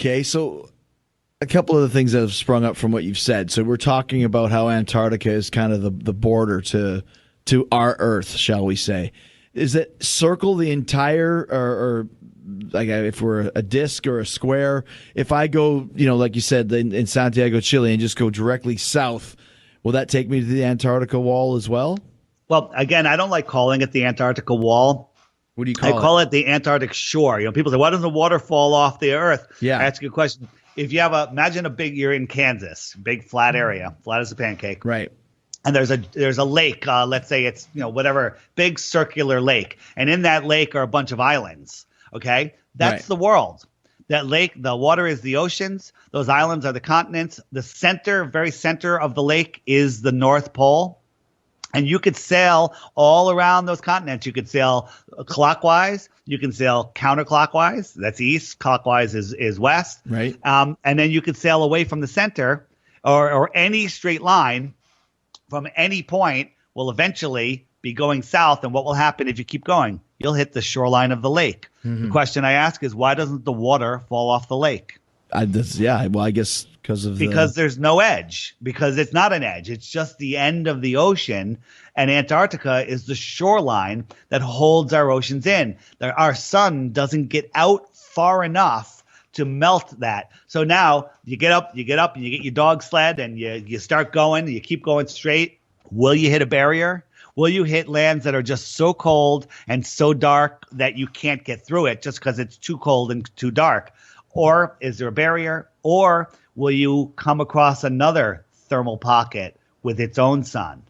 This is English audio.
Okay, so a couple of the things that have sprung up from what you've said. So we're talking about how Antarctica is kind of the border to our Earth, shall we say? Is it circle the entire or like if we're a disc or a square? If I go, like you said, in Santiago, Chile, and just go directly south, will that take me to the Antarctica wall as well? Well, again, I don't like calling it the Antarctica wall. What do you I call it? call it the Antarctic shore. People say, why doesn't the water fall off the earth? Yeah. That's a good question. If you have imagine you're in Kansas, big flat area, flat as a pancake. Right. And there's a lake, let's say it's, whatever, big circular lake. And in that lake are a bunch of islands. Okay. That's Right. the world. That lake, the water is the oceans. Those islands are the continents. The very center of the lake is the North Pole. And you could sail all around those continents. You could sail clockwise. You can sail counterclockwise. That's east. Clockwise is west. Right. And then you could sail away from the center or any straight line from any point will eventually be going south. And what will happen if you keep going? You'll hit the shoreline of the lake. The question I ask is, why doesn't the water fall off the lake? I guess because there's no edge, because it's not an edge. It's just the end of the ocean. And Antarctica is the shoreline that holds our oceans in. Our sun doesn't get out far enough to melt that. So now you get up and you get your dog sled and you start going, you keep going straight. Will you hit a barrier? Will you hit lands that are just so cold and so dark that you can't get through it just because it's too cold and too dark? Or is there a barrier? Or will you come across another thermal pocket with its own sun?